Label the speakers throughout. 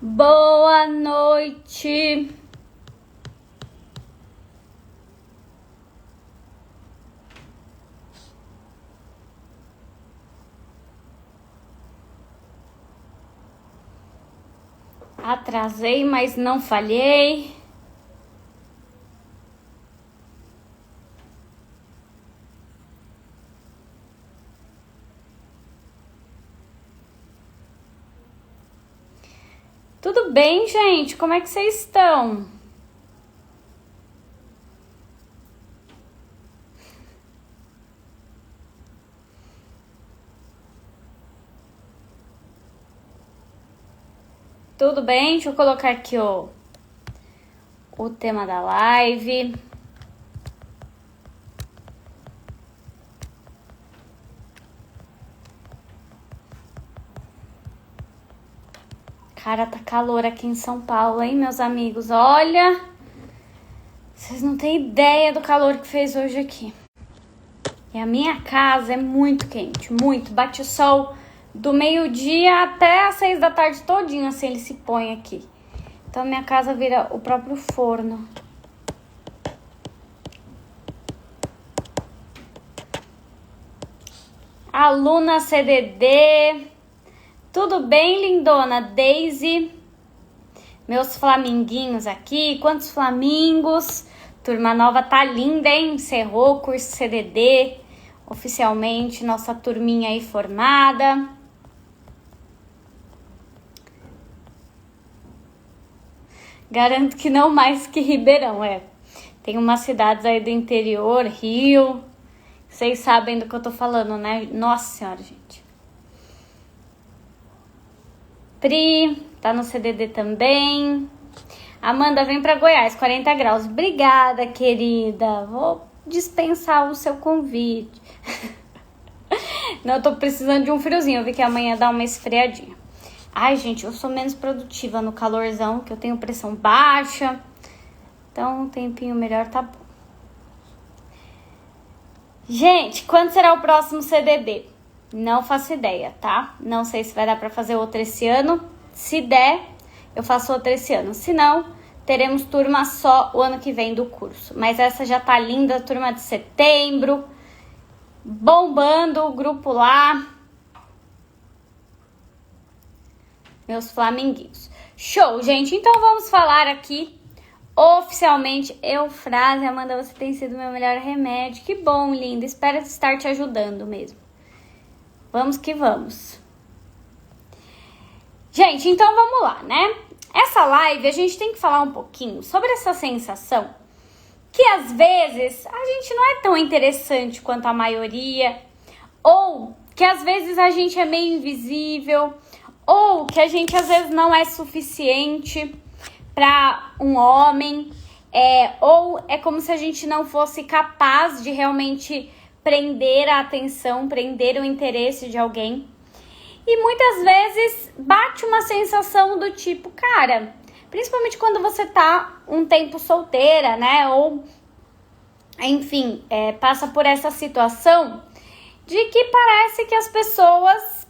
Speaker 1: Boa noite. Atrasei, mas não falhei. Tudo bem, gente? Como é que vocês estão? Tudo bem? Deixa eu colocar aqui o tema da live. Cara, tá calor aqui em São Paulo, hein, meus amigos? Olha, vocês não têm ideia do calor que fez hoje aqui. E a minha casa é muito quente, muito. Bate o sol do meio-dia até às 6 da tarde todinho, assim, ele se põe aqui. Então, minha casa vira o próprio forno. Aluna CDD. Tudo bem, lindona? Daisy. Meus flaminguinhos aqui. Quantos flamingos? Turma nova tá linda, hein? Encerrou o curso CDD. Oficialmente, nossa turminha aí formada. Garanto que não mais que Ribeirão, é. Tem umas cidades aí do interior, Rio. Vocês sabem do que eu tô falando, né? Nossa senhora, gente. Pri, tá no CDD também. Amanda, vem pra Goiás, 40 graus. Obrigada, querida. Vou dispensar o seu convite. Não, eu tô precisando de um friozinho. Eu vi que amanhã dá uma esfriadinha. Ai, gente, eu sou menos produtiva no calorzão, que eu tenho pressão baixa. Então, um tempinho melhor tá bom. Gente, quando será o próximo CDD? Não faço ideia, tá? Não sei se vai dar pra fazer outro esse ano. Se der, eu faço outro esse ano. Se não, teremos turma só o ano que vem do curso. Mas essa já tá linda, turma de setembro. Bombando o grupo lá. Meus flaminguinhos. Show, gente. Então vamos falar aqui oficialmente. Eufrásia, Amanda, você tem sido meu melhor remédio. Que bom, linda. Espero estar te ajudando mesmo. Vamos que vamos. Gente, então vamos lá, né? Essa live a gente tem que falar um pouquinho sobre essa sensação que às vezes a gente não é tão interessante quanto a maioria, ou que às vezes a gente é meio invisível, ou que a gente às vezes não é suficiente para um homem, ou é como se a gente não fosse capaz de realmente prender a atenção, prender o interesse de alguém. E muitas vezes bate uma sensação do tipo, cara, principalmente quando você tá um tempo solteira, né? Ou, enfim, passa por essa situação de que parece que as pessoas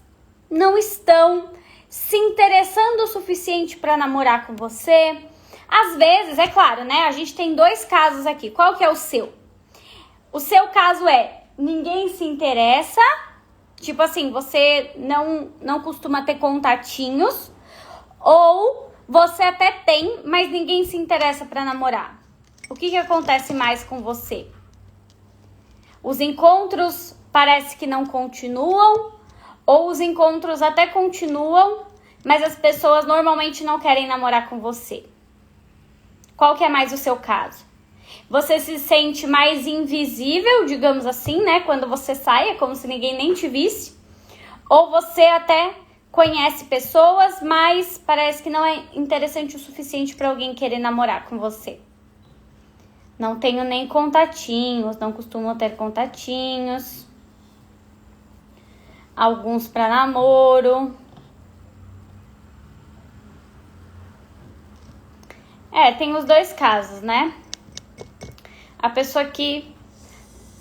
Speaker 1: não estão se interessando o suficiente para namorar com você. Às vezes, é claro, né? A gente tem dois casos aqui. Qual que é o seu? O seu caso é ninguém se interessa, tipo assim, você não costuma ter contatinhos, ou você até tem, mas ninguém se interessa para namorar. O que acontece mais com você? Os encontros parece que não continuam, ou os encontros até continuam, mas as pessoas normalmente não querem namorar com você. Qual que é mais o seu caso? Você se sente mais invisível, digamos assim, né? Quando você sai, é como se ninguém nem te visse. Ou você até conhece pessoas, mas parece que não é interessante o suficiente para alguém querer namorar com você. Não tenho nem contatinhos, não costumo ter contatinhos. Alguns para namoro. Tem os dois casos, né? A pessoa que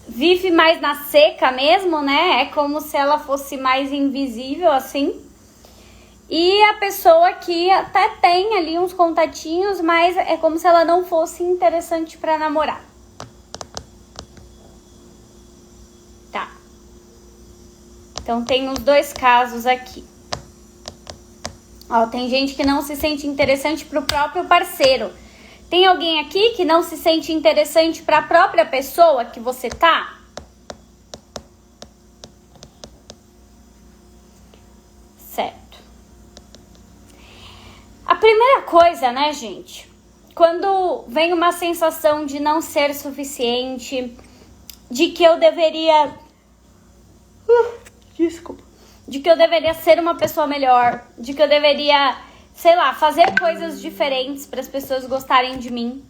Speaker 1: vive mais na seca mesmo, né? É como se ela fosse mais invisível, assim. E a pessoa que até tem ali uns contatinhos, mas é como se ela não fosse interessante para namorar. Tá. Então tem os dois casos aqui. Ó, tem gente que não se sente interessante pro próprio parceiro. Tem alguém aqui que não se sente interessante para a própria pessoa que você tá? Certo. A primeira coisa, né, gente? Quando vem uma sensação de não ser suficiente, de que eu deveria... Desculpa. De que eu deveria ser uma pessoa melhor, de que eu deveria, sei lá, fazer coisas diferentes para as pessoas gostarem de mim,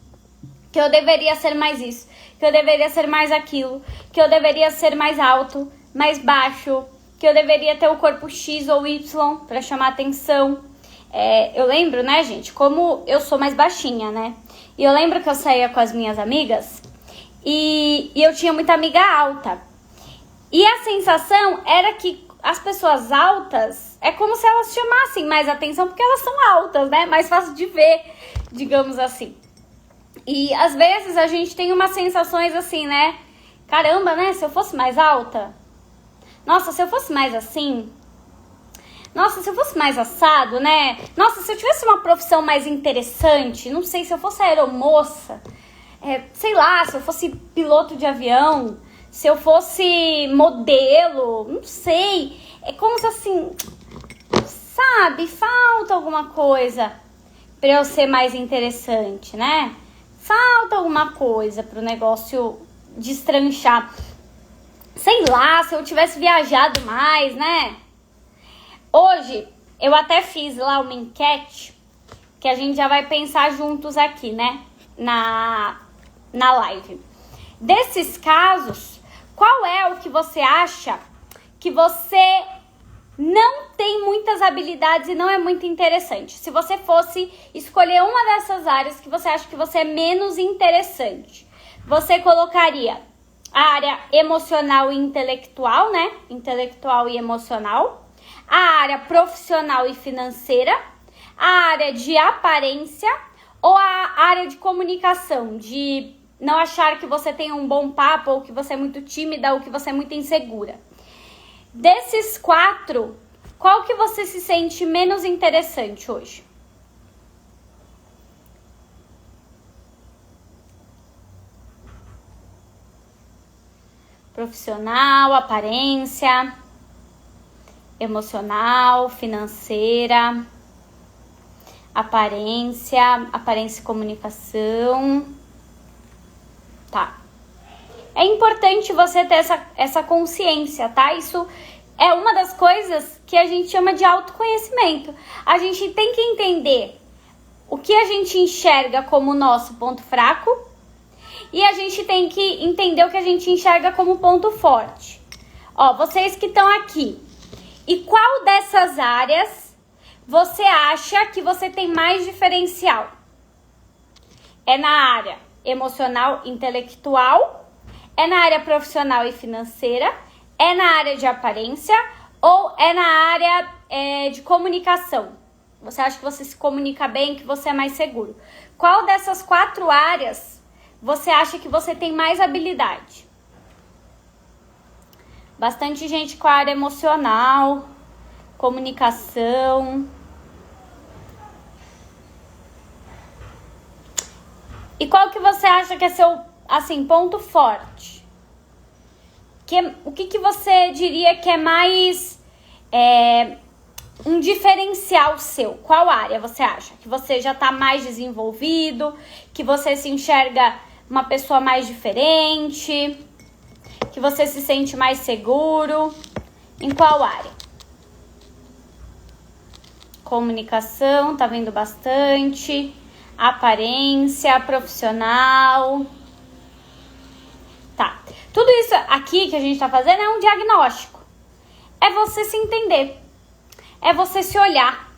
Speaker 1: que eu deveria ser mais isso, que eu deveria ser mais aquilo, que eu deveria ser mais alto, mais baixo, que eu deveria ter o corpo X ou Y para chamar atenção. Eu lembro, né, gente, como eu sou mais baixinha, né? E eu lembro que eu saía com as minhas amigas e eu tinha muita amiga alta. E a sensação era que as pessoas altas, é como se elas chamassem mais atenção, porque elas são altas, né? Mais fácil de ver, digamos assim. E às vezes a gente tem umas sensações assim, né? Caramba, né? Se eu fosse mais alta. Nossa, se eu fosse mais assim. Nossa, se eu fosse mais assado, né? Nossa, se eu tivesse uma profissão mais interessante. Não sei, se eu fosse aeromoça. Sei lá, se eu fosse piloto de avião. Se eu fosse modelo, não sei. É como se assim, sabe, falta alguma coisa pra eu ser mais interessante, né? Falta alguma coisa pro negócio destranchar. Sei lá, se eu tivesse viajado mais, né? Hoje, eu até fiz lá uma enquete, que a gente já vai pensar juntos aqui, né? Na live. Desses casos, qual é o que você acha que você não tem muitas habilidades e não é muito interessante? Se você fosse escolher uma dessas áreas que você acha que você é menos interessante, você colocaria a área emocional e intelectual, né? Intelectual e emocional. A área profissional e financeira. A área de aparência ou a área de comunicação, de não achar que você tem um bom papo, ou que você é muito tímida, ou que você é muito insegura. Desses 4, qual que você se sente menos interessante hoje? Profissional, aparência, emocional, financeira, aparência e comunicação. Tá. É importante você ter essa consciência, tá? Isso é uma das coisas que a gente chama de autoconhecimento. A gente tem que entender o que a gente enxerga como nosso ponto fraco e a gente tem que entender o que a gente enxerga como ponto forte. Ó, vocês que estão aqui, e qual dessas áreas você acha que você tem mais diferencial? É na área emocional, intelectual? É na área profissional e financeira? É na área de aparência? Ou é na área de comunicação? Você acha que você se comunica bem, que você é mais seguro? Qual dessas 4 áreas você acha que você tem mais habilidade? Bastante gente com a área emocional, comunicação. E qual que você acha que é seu, assim, ponto forte? O que você diria que é mais um diferencial seu? Qual área você acha? Que você já está mais desenvolvido? Que você se enxerga uma pessoa mais diferente? Que você se sente mais seguro? Em qual área? Comunicação, tá vendo bastante. Aparência, profissional. Tá. Tudo isso aqui que a gente tá fazendo é um diagnóstico. É você se entender. É você se olhar.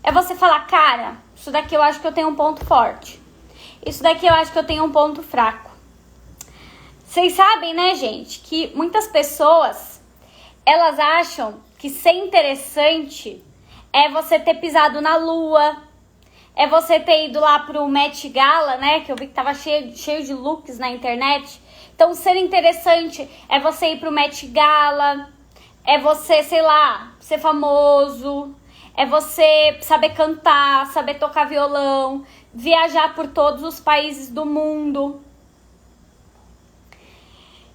Speaker 1: É você falar, cara, isso daqui eu acho que eu tenho um ponto forte. Isso daqui eu acho que eu tenho um ponto fraco. Vocês sabem, né, gente, que muitas pessoas, elas acham que ser interessante é você ter pisado na lua, é você ter ido lá pro Met Gala, né? Que eu vi que tava cheio de looks na internet. Então, ser interessante é você ir pro Met Gala, é você, sei lá, ser famoso, é você saber cantar, saber tocar violão, viajar por todos os países do mundo.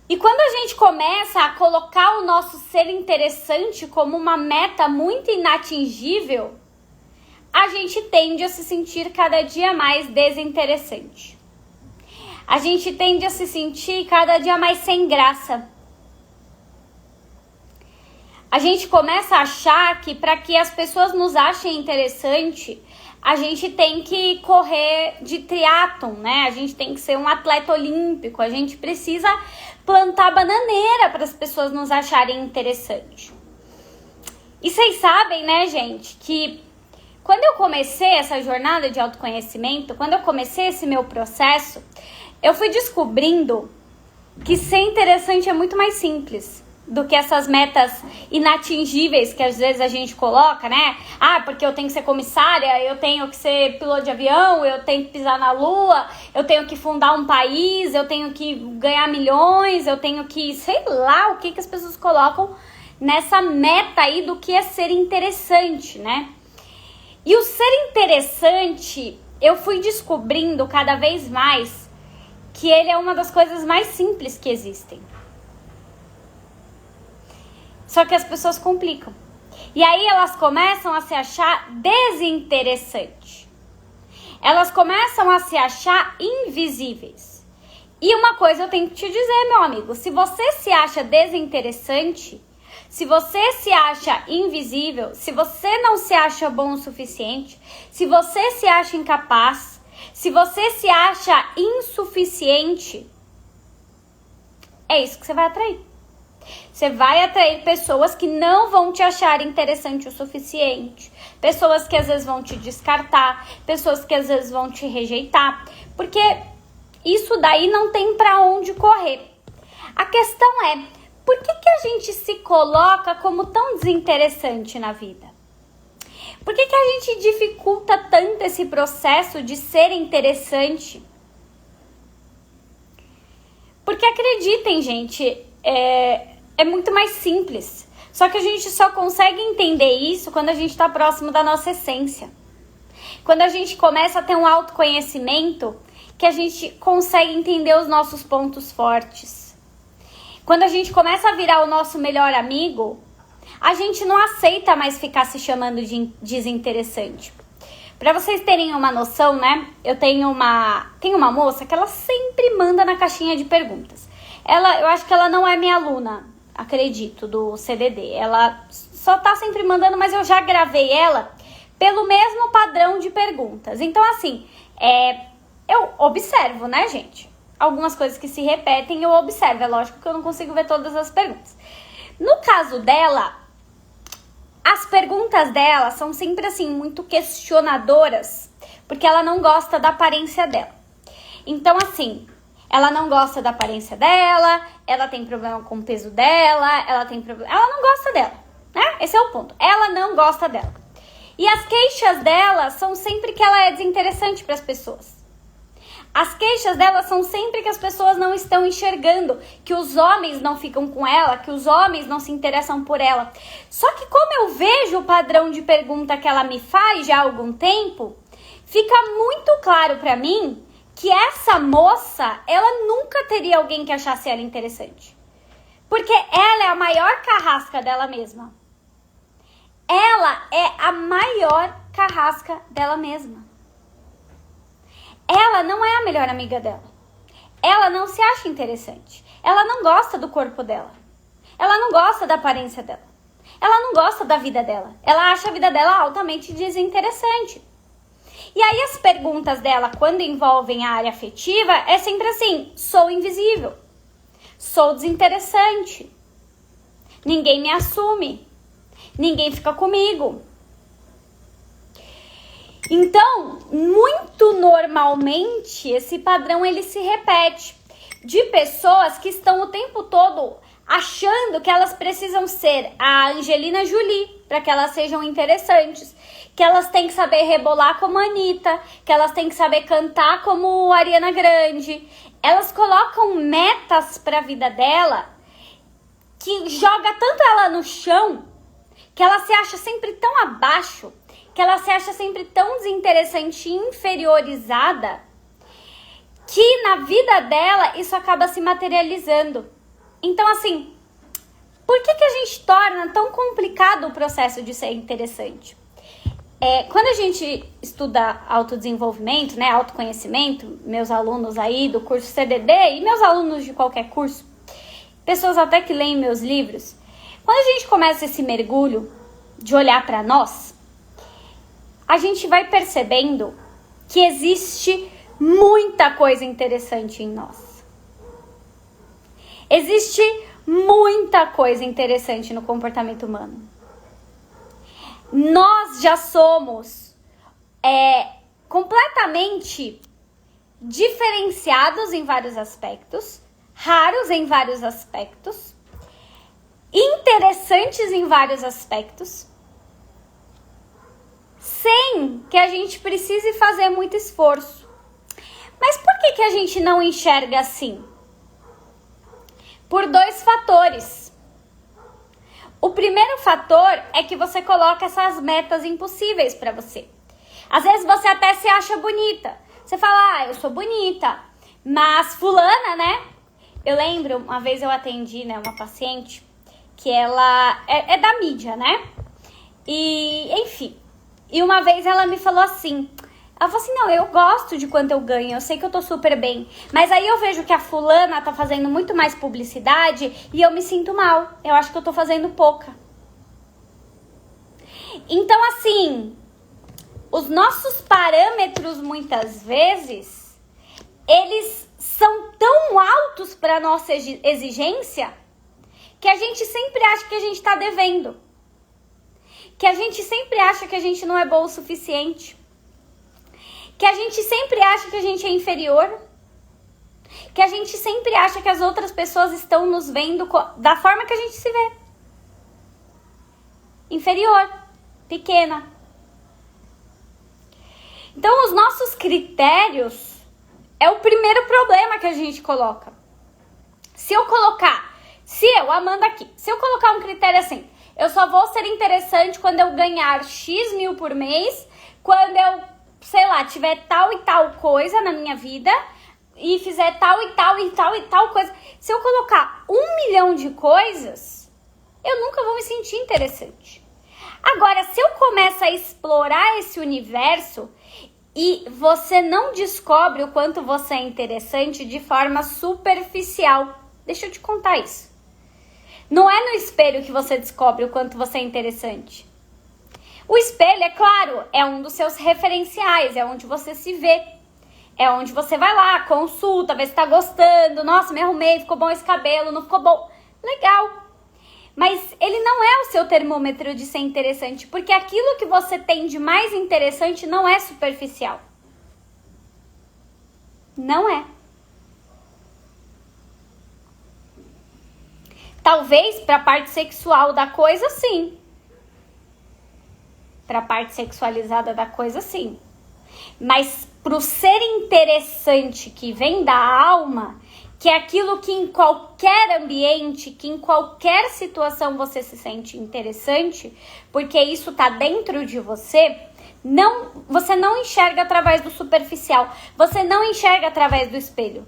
Speaker 1: E quando a gente começa a colocar o nosso ser interessante como uma meta muito inatingível, a gente tende a se sentir cada dia mais desinteressante. A gente tende a se sentir cada dia mais sem graça. A gente começa a achar que para que as pessoas nos achem interessante, a gente tem que correr de triatlon, né? A gente tem que ser um atleta olímpico, a gente precisa plantar bananeira para as pessoas nos acharem interessante. E vocês sabem, né, gente, que quando eu comecei essa jornada de autoconhecimento, quando eu comecei esse meu processo, eu fui descobrindo que ser interessante é muito mais simples do que essas metas inatingíveis que às vezes a gente coloca, né? Ah, porque eu tenho que ser comissária, eu tenho que ser piloto de avião, eu tenho que pisar na lua, eu tenho que fundar um país, eu tenho que ganhar milhões, eu tenho que, sei lá, o que as pessoas colocam nessa meta aí do que é ser interessante, né? E o ser interessante, eu fui descobrindo cada vez mais que ele é uma das coisas mais simples que existem. Só que as pessoas complicam. E aí elas começam a se achar desinteressantes. Elas começam a se achar invisíveis. E uma coisa eu tenho que te dizer, meu amigo. Se você se acha desinteressante, se você se acha invisível, se você não se acha bom o suficiente, se você se acha incapaz, se você se acha insuficiente, é isso que você vai atrair. Você vai atrair pessoas que não vão te achar interessante o suficiente, pessoas que às vezes vão te descartar, pessoas que às vezes vão te rejeitar, porque isso daí não tem pra onde correr. A questão é, por que a gente se coloca como tão desinteressante na vida? Por que a gente dificulta tanto esse processo de ser interessante? Porque acreditem, gente, é muito mais simples. Só que a gente só consegue entender isso quando a gente está próximo da nossa essência. Quando a gente começa a ter um autoconhecimento, que a gente consegue entender os nossos pontos fortes. Quando a gente começa a virar o nosso melhor amigo, a gente não aceita mais ficar se chamando de desinteressante. Pra vocês terem uma noção, né? Eu tenho uma moça que ela sempre manda na caixinha de perguntas. Eu acho que ela não é minha aluna, acredito, do CDD. Ela só tá sempre mandando, mas eu já gravei ela pelo mesmo padrão de perguntas. Então, assim, eu observo, né, gente? Algumas coisas que se repetem eu observo. É lógico que eu não consigo ver todas as perguntas. No caso dela, as perguntas dela são sempre, assim, muito questionadoras, porque ela não gosta da aparência dela. Então, assim, ela não gosta da aparência dela, ela tem problema com o peso dela, ela não gosta dela, né? Esse é o ponto. Ela não gosta dela. E as queixas dela são sempre que ela é desinteressante para as pessoas. As queixas dela são sempre que as pessoas não estão enxergando, que os homens não ficam com ela, que os homens não se interessam por ela. Só que como eu vejo o padrão de pergunta que ela me faz já há algum tempo, fica muito claro para mim que essa moça, ela nunca teria alguém que achasse ela interessante. Porque ela é a maior carrasca dela mesma. Ela é a maior carrasca dela mesma. Ela não é a melhor amiga dela. Ela não se acha interessante. Ela não gosta do corpo dela. Ela não gosta da aparência dela. Ela não gosta da vida dela. Ela acha a vida dela altamente desinteressante. E aí as perguntas dela, quando envolvem a área afetiva, é sempre assim: sou invisível. Sou desinteressante. Ninguém me assume. Ninguém fica comigo. Então, muito normalmente, esse padrão ele se repete de pessoas que estão o tempo todo achando que elas precisam ser a Angelina Jolie para que elas sejam interessantes, que elas têm que saber rebolar como a Anitta, que elas têm que saber cantar como a Ariana Grande. Elas colocam metas para a vida dela que joga tanto ela no chão, que ela se acha sempre tão abaixo, que ela se acha sempre tão desinteressante e inferiorizada, que na vida dela isso acaba se materializando. Então, assim, por que a gente torna tão complicado o processo de ser interessante? Quando a gente estuda autodesenvolvimento, né, autoconhecimento, meus alunos aí do curso CDD e meus alunos de qualquer curso, pessoas até que leem meus livros, quando a gente começa esse mergulho de olhar para nós, a gente vai percebendo que existe muita coisa interessante em nós. Existe muita coisa interessante no comportamento humano. Nós já somos completamente diferenciados em vários aspectos, raros em vários aspectos, interessantes em vários aspectos, sem que a gente precise fazer muito esforço. Mas por que a gente não enxerga assim? Por 2 fatores. O primeiro fator é que você coloca essas metas impossíveis para você. Às vezes você até se acha bonita. Você fala, eu sou bonita, mas fulana, né? Eu lembro, uma vez eu atendi, né, uma paciente que ela é da mídia, né? E, enfim, e uma vez ela me falou assim, ela falou assim, não, eu gosto de quanto eu ganho, eu sei que eu tô super bem, mas aí eu vejo que a fulana tá fazendo muito mais publicidade e eu me sinto mal, eu acho que eu tô fazendo pouca. Então, assim, os nossos parâmetros, muitas vezes, eles são tão altos para nossa exigência que a gente sempre acha que a gente tá devendo, que a gente sempre acha que a gente não é bom o suficiente, que a gente sempre acha que a gente é inferior, que a gente sempre acha que as outras pessoas estão nos vendo da forma que a gente se vê. Inferior, pequena. Então, os nossos critérios é o primeiro problema que a gente coloca. Se eu, Amanda aqui, se eu colocar um critério assim, eu só vou ser interessante quando eu ganhar X mil por mês, quando eu, sei lá, tiver tal e tal coisa na minha vida e fizer tal e tal e tal e tal coisa. Se eu colocar 1 milhão de coisas, eu nunca vou me sentir interessante. Agora, se eu começo a explorar esse universo e você não descobre o quanto você é interessante de forma superficial, deixa eu te contar isso. Não é no espelho que você descobre o quanto você é interessante. O espelho, é claro, é um dos seus referenciais, é onde você se vê. É onde você vai lá, consulta, vê se tá gostando. Nossa, me arrumei, ficou bom esse cabelo, não ficou bom. Legal. Mas ele não é o seu termômetro de ser interessante, porque aquilo que você tem de mais interessante não é superficial. Não é. Talvez para a parte sexual da coisa, sim. Para a parte sexualizada da coisa, sim. Mas pro ser interessante que vem da alma, que é aquilo que em qualquer ambiente, que em qualquer situação você se sente interessante, porque isso tá dentro de você, você não enxerga através do superficial, você não enxerga através do espelho.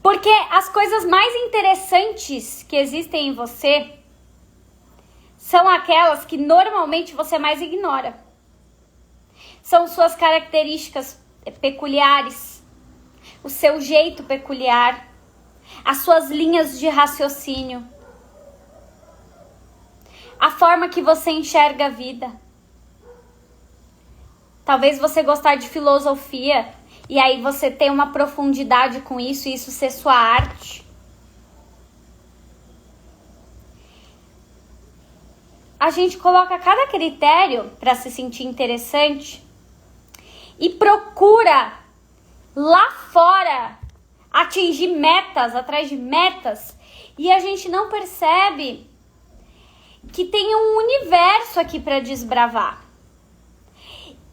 Speaker 1: Porque as coisas mais interessantes que existem em você são aquelas que normalmente você mais ignora. São suas características peculiares, o seu jeito peculiar, as suas linhas de raciocínio, a forma que você enxerga a vida. Talvez você gostar de filosofia e aí você tem uma profundidade com isso e isso ser sua arte. A gente coloca cada critério para se sentir interessante e procura lá fora atingir metas, atrás de metas, e a gente não percebe que tem um universo aqui para desbravar.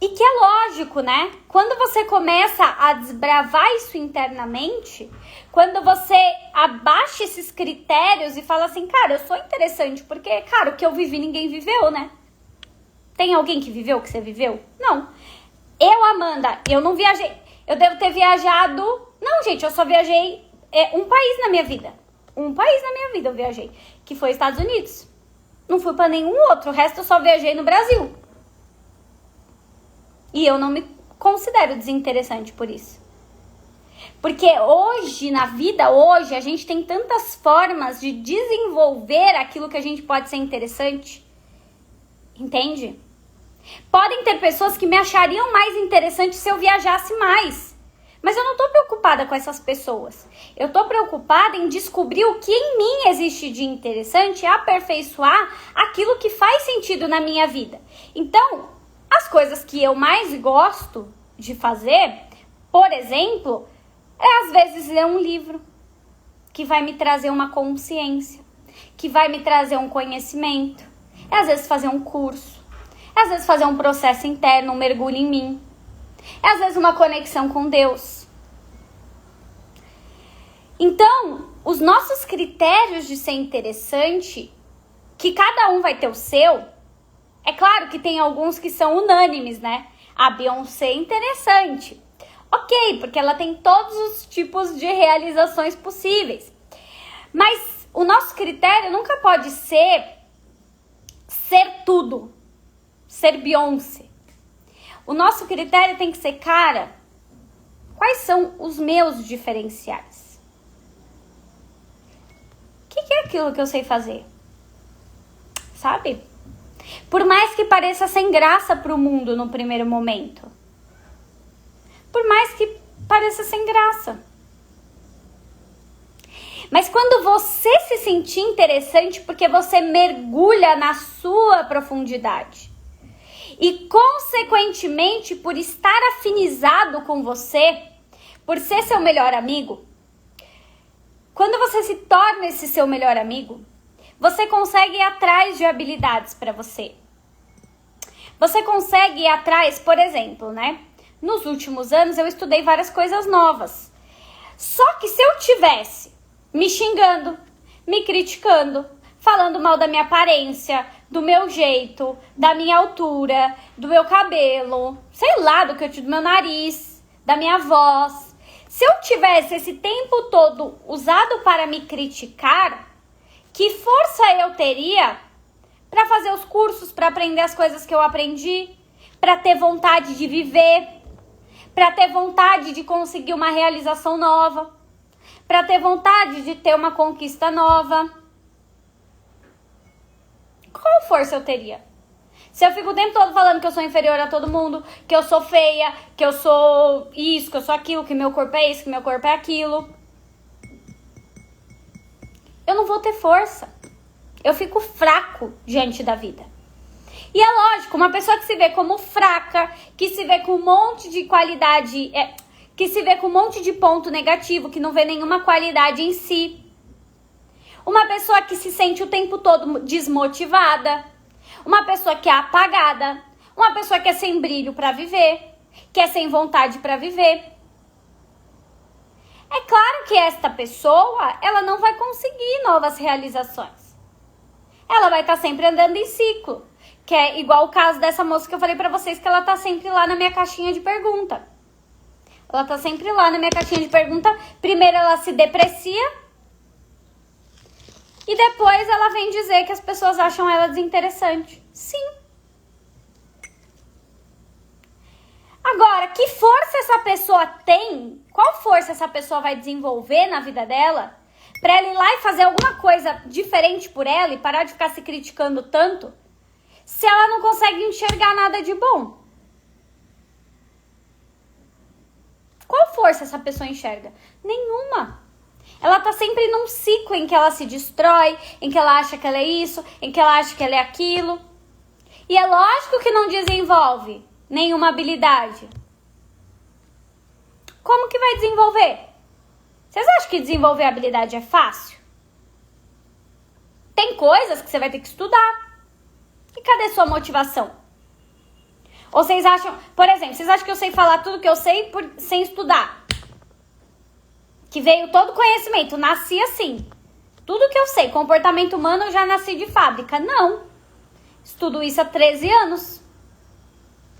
Speaker 1: E que é lógico, né? Quando você começa a desbravar isso internamente, quando você abaixa esses critérios e fala assim, cara, eu sou interessante, porque, cara, o que eu vivi ninguém viveu, né? Tem alguém que viveu o que você viveu? Não. Eu, Amanda, eu não viajei. Eu devo ter viajado... Não, gente, eu só viajei um país na minha vida. Um país na minha vida eu viajei, que foi Estados Unidos. Não fui pra nenhum outro, o resto eu só viajei no Brasil. E eu não me considero desinteressante por isso. Porque hoje, na vida, hoje, a gente tem tantas formas de desenvolver aquilo que a gente pode ser interessante. Entende? Podem ter pessoas que me achariam mais interessante se eu viajasse mais. Mas eu não tô preocupada com essas pessoas. Eu tô preocupada em descobrir o que em mim existe de interessante e aperfeiçoar aquilo que faz sentido na minha vida. Então, as coisas que eu mais gosto de fazer, por exemplo, é às vezes ler um livro que vai me trazer uma consciência, que vai me trazer um conhecimento. É às vezes fazer um curso, é às vezes fazer um processo interno, um mergulho em mim. É às vezes uma conexão com Deus. Então, os nossos critérios de ser interessante, que cada um vai ter o seu, é claro que tem alguns que são unânimes, né? A Beyoncé é interessante. Ok, porque ela tem todos os tipos de realizações possíveis. Mas o nosso critério nunca pode ser tudo. Ser Beyoncé. O nosso critério tem que ser, cara, quais são os meus diferenciais? O que é aquilo que eu sei fazer? Sabe? Por mais que pareça sem graça pro mundo no primeiro momento. Por mais que pareça sem graça. Mas quando você se sentir interessante, porque você mergulha na sua profundidade. E, consequentemente, por estar afinizado com você, por ser seu melhor amigo, quando você se torna esse seu melhor amigo, você consegue ir atrás de habilidades para você. Você consegue ir atrás, por exemplo, né? Nos últimos anos eu estudei várias coisas novas. Só que se eu tivesse me xingando, me criticando, falando mal da minha aparência, do meu jeito, da minha altura, do meu cabelo, sei lá, do meu nariz, da minha voz. Se eu tivesse esse tempo todo usado para me criticar, que força eu teria para fazer os cursos, para aprender as coisas que eu aprendi, para ter vontade de viver, para ter vontade de conseguir uma realização nova, para ter vontade de ter uma conquista nova? Qual força eu teria? Se eu fico o tempo todo falando que eu sou inferior a todo mundo, que eu sou feia, que eu sou isso, que eu sou aquilo, que meu corpo é isso, que meu corpo é aquilo, eu não vou ter força. Eu fico fraco diante da vida. E é lógico, uma pessoa que se vê como fraca, que se vê com um monte de qualidade, que se vê com um monte de ponto negativo, que não vê nenhuma qualidade em si. Uma pessoa que se sente o tempo todo desmotivada. Uma pessoa que é apagada. Uma pessoa que é sem brilho para viver. Que é sem vontade para viver. É claro que esta pessoa, ela não vai conseguir novas realizações. Ela vai estar sempre andando em ciclo. Que é igual o caso dessa moça que eu falei pra vocês, que ela tá sempre lá na minha caixinha de pergunta. Ela tá sempre lá na minha caixinha de pergunta. Primeiro ela se deprecia. E depois ela vem dizer que as pessoas acham ela desinteressante. Sim. Agora, que força essa pessoa tem? Qual força essa pessoa vai desenvolver na vida dela? Pra ela ir lá e fazer alguma coisa diferente por ela e parar de ficar se criticando tanto? Se ela não consegue enxergar nada de bom. Qual força essa pessoa enxerga? Nenhuma. Ela tá sempre num ciclo em que ela se destrói, em que ela acha que ela é isso, em que ela acha que ela é aquilo. E é lógico que não desenvolve nenhuma habilidade. Como que vai desenvolver? Vocês acham que desenvolver habilidade é fácil? Tem coisas que você vai ter que estudar. E cadê sua motivação? Ou vocês acham, por exemplo, vocês acham que eu sei falar tudo que eu sei sem estudar? Que veio todo conhecimento, nasci assim. Tudo que eu sei, comportamento humano, eu já nasci de fábrica. Não. Estudo isso há 13 anos.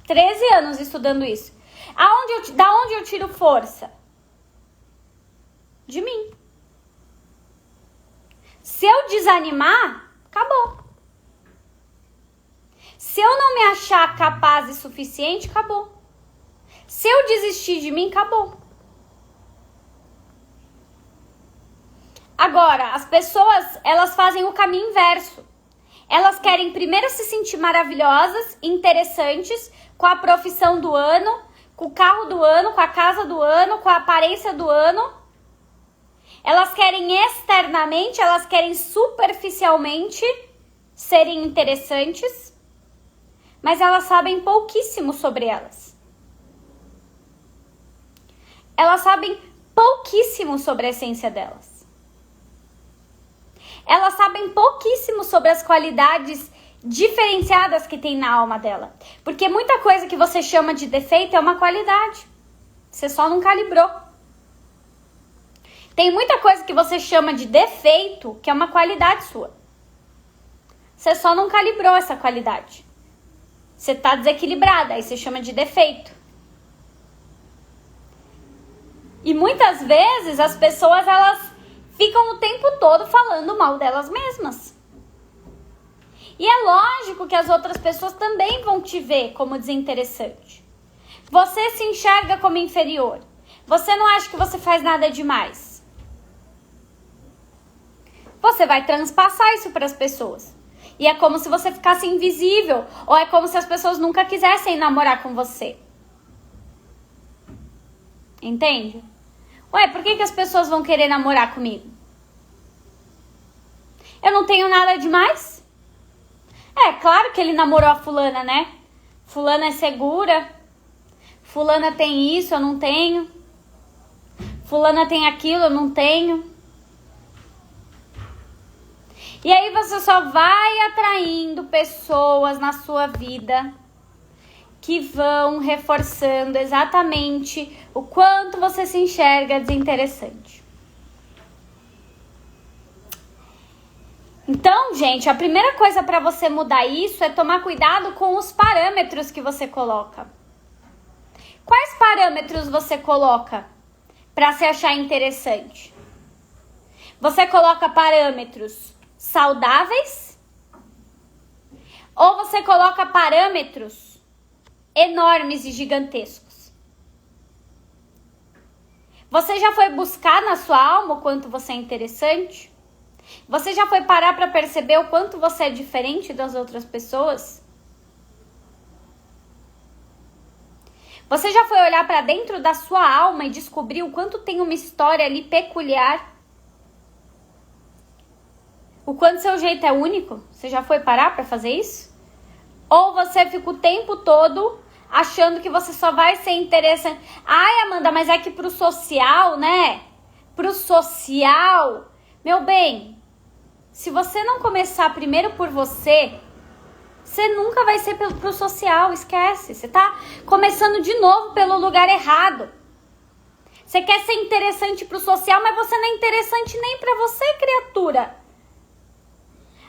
Speaker 1: 13 anos estudando isso. Da onde eu tiro força? De mim. Se eu desanimar, acabou. Se eu não me achar capaz e suficiente, acabou. Se eu desistir de mim, acabou. Agora, as pessoas, elas fazem o caminho inverso. Elas querem primeiro se sentir maravilhosas, interessantes, com a profissão do ano, com o carro do ano, com a casa do ano, com a aparência do ano. Elas querem externamente, elas querem superficialmente serem interessantes, mas elas sabem pouquíssimo sobre elas. Elas sabem pouquíssimo sobre a essência delas. Elas sabem pouquíssimo sobre as qualidades diferenciadas que tem na alma dela. Porque muita coisa que você chama de defeito é uma qualidade. Você só não calibrou. Tem muita coisa que você chama de defeito que é uma qualidade sua. Você só não calibrou essa qualidade. Você tá desequilibrada, aí você chama de defeito. E muitas vezes as pessoas, elas ficam o tempo todo falando mal delas mesmas. E é lógico que as outras pessoas também vão te ver como desinteressante. Você se enxerga como inferior. Você não acha que você faz nada demais. Você vai transpassar isso para as pessoas. E é como se você ficasse invisível. Ou é como se as pessoas nunca quisessem namorar com você. Entende? Ué, por que as pessoas vão querer namorar comigo? Eu não tenho nada demais? É, claro que ele namorou a fulana, né? Fulana é segura. Fulana tem isso, eu não tenho. Fulana tem aquilo, eu não tenho. E aí você só vai atraindo pessoas na sua vida que vão reforçando exatamente o quanto você se enxerga desinteressante. Então, gente, a primeira coisa para você mudar isso é tomar cuidado com os parâmetros que você coloca. Quais parâmetros você coloca para se achar interessante? Você coloca parâmetros saudáveis? Ou você coloca parâmetros enormes e gigantescos? Você já foi buscar na sua alma o quanto você é interessante? Você já foi parar para perceber o quanto você é diferente das outras pessoas? Você já foi olhar para dentro da sua alma e descobrir o quanto tem uma história ali peculiar? O quanto seu jeito é único? Você já foi parar para fazer isso? Ou você fica o tempo todo achando que você só vai ser interessante? Ai, Amanda, mas é que pro social, né? Pro social, meu bem, se você não começar primeiro por você, você nunca vai ser pro social, esquece. Você tá começando de novo pelo lugar errado. Você quer ser interessante pro social, mas você não é interessante nem pra você, criatura.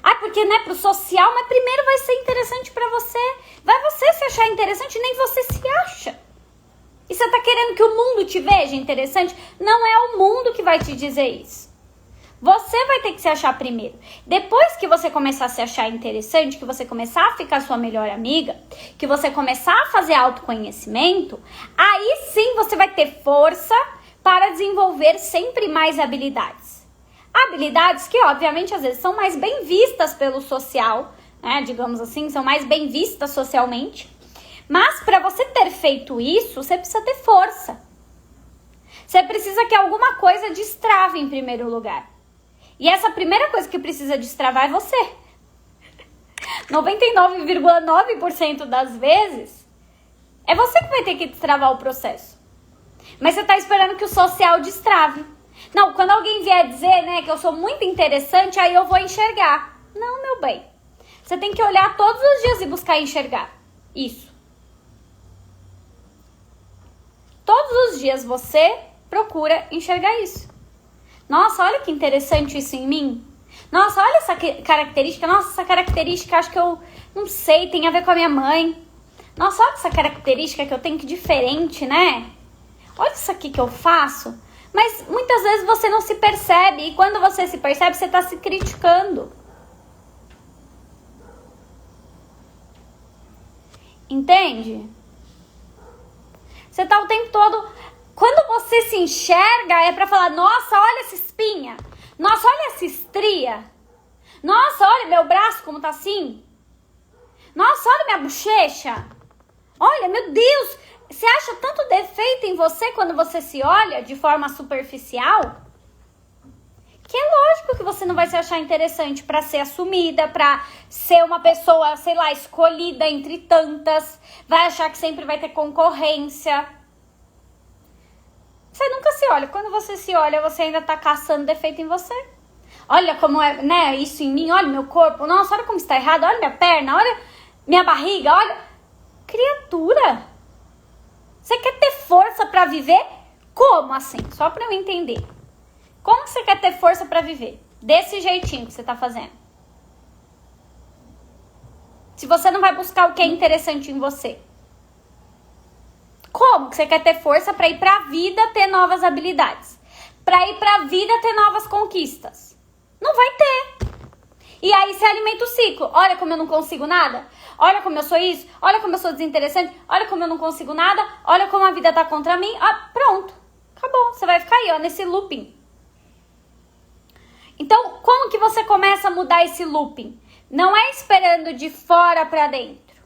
Speaker 1: Ah, porque não é pro social, mas primeiro vai ser interessante pra você. Vai você se achar interessante, nem você se acha. E você tá querendo que o mundo te veja interessante? Não é o mundo que vai te dizer isso. Você vai ter que se achar primeiro. Depois que você começar a se achar interessante, que você começar a ficar sua melhor amiga, que você começar a fazer autoconhecimento, aí sim você vai ter força para desenvolver sempre mais habilidades. Habilidades que, obviamente, às vezes são mais bem vistas pelo social, né? Digamos assim, são mais bem vistas socialmente. Mas para você ter feito isso, você precisa ter força. Você precisa que alguma coisa destrave em primeiro lugar. E essa primeira coisa que precisa destravar é você. 99,9% das vezes é você que vai ter que destravar o processo. Mas você tá esperando que o social destrave. Não, quando alguém vier dizer, né, que eu sou muito interessante, aí eu vou enxergar. Não, meu bem. Você tem que olhar todos os dias e buscar enxergar isso. Todos os dias você procura enxergar isso. Nossa, olha que interessante isso em mim. Nossa, olha essa característica. Nossa, essa característica acho que eu não sei, tem a ver com a minha mãe. Nossa, olha essa característica que eu tenho que diferente, né? Olha isso aqui que eu faço. Mas muitas vezes você não se percebe. E quando você se percebe, você está se criticando. Entende? Você tá o tempo todo... Quando você se enxerga, é pra falar... Nossa, olha essa espinha. Nossa, olha essa estria. Nossa, olha meu braço como tá assim. Nossa, olha minha bochecha. Olha, meu Deus. Você acha tanto defeito em você quando você se olha de forma superficial? Que é lógico que você não vai se achar interessante pra ser assumida, pra ser uma pessoa, sei lá, escolhida entre tantas. Vai achar que sempre vai ter concorrência. Você nunca se olha. Quando você se olha, você ainda tá caçando defeito em você. Olha como é, né, isso em mim. Olha meu corpo. Nossa, olha como está errado. Olha minha perna. Olha minha barriga. Olha... Criatura. Você quer ter força pra viver? Como assim? Só pra eu entender. Como você quer ter força pra viver? Desse jeitinho que você tá fazendo. Se você não vai buscar o que é interessante em você. Como que você quer ter força pra ir pra vida ter novas habilidades? Pra ir pra vida ter novas conquistas? Não vai ter. E aí você alimenta o ciclo. Olha como eu não consigo nada. Olha como eu sou isso. Olha como eu sou desinteressante. Olha como eu não consigo nada. Olha como a vida tá contra mim. Ah, pronto. Acabou. Você vai ficar aí, ó, nesse looping. Então, como que você começa a mudar esse looping? Não é esperando de fora pra dentro.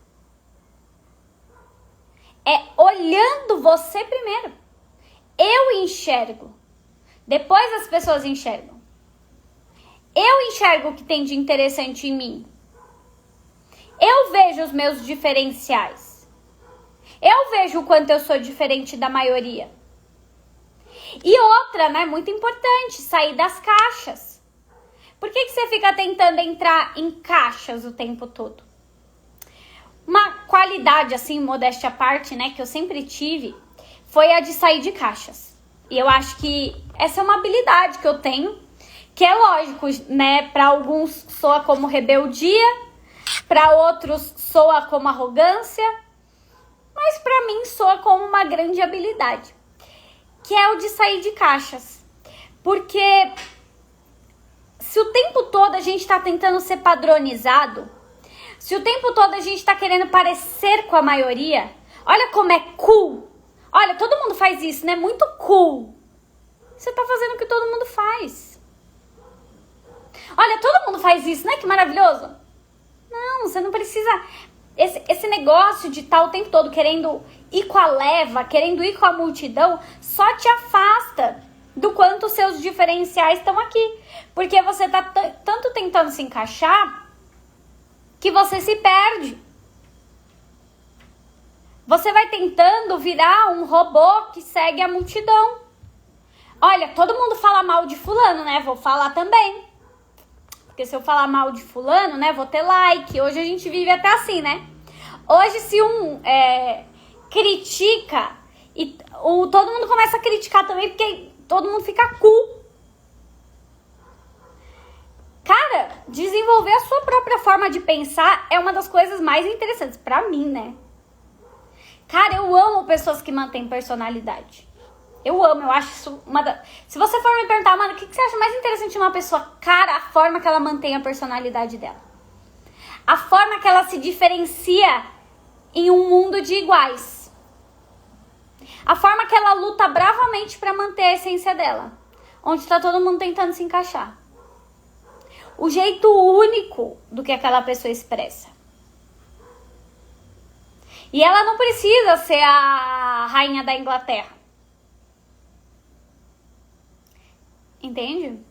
Speaker 1: É olhando você primeiro. Eu enxergo. Depois as pessoas enxergam. Eu enxergo o que tem de interessante em mim. Eu vejo os meus diferenciais. Eu vejo o quanto eu sou diferente da maioria. E outra, né, muito importante, sair das caixas. Por que você fica tentando entrar em caixas o tempo todo? Uma qualidade, assim, modéstia à parte, né, que eu sempre tive, foi a de sair de caixas. E eu acho que essa é uma habilidade que eu tenho, que é lógico, né, para alguns soa como rebeldia, para outros soa como arrogância, mas para mim soa como uma grande habilidade, que é o de sair de caixas. Porque se o tempo todo a gente tá tentando ser padronizado, se o tempo todo a gente tá querendo parecer com a maioria, olha como é cool. Olha, todo mundo faz isso, né? Muito cool. Você tá fazendo o que todo mundo faz. Olha, todo mundo faz isso, né? Que maravilhoso. Não, você não precisa... Esse negócio de estar o tempo todo querendo ir com a leva, querendo ir com a multidão, só te afasta do quanto os seus diferenciais estão aqui. Porque você tá tanto tentando se encaixar que você se perde. Você vai tentando virar um robô que segue a multidão. Olha, todo mundo fala mal de fulano, né? Vou falar também. Porque se eu falar mal de fulano, né? Vou ter like. Hoje a gente vive até assim, né? Hoje se um critica, e todo mundo começa a criticar também, porque todo mundo fica cool. Cara, desenvolver a sua própria forma de pensar é uma das coisas mais interessantes pra mim, né? Cara, eu amo pessoas que mantêm personalidade. Eu amo, eu acho isso uma da... Se você for me perguntar, mano, o que você acha mais interessante em uma pessoa? Cara, a forma que ela mantém a personalidade dela. A forma que ela se diferencia em um mundo de iguais. A forma que ela luta bravamente pra manter a essência dela. Onde tá todo mundo tentando se encaixar. O jeito único do que aquela pessoa expressa. E ela não precisa ser a rainha da Inglaterra. Entende?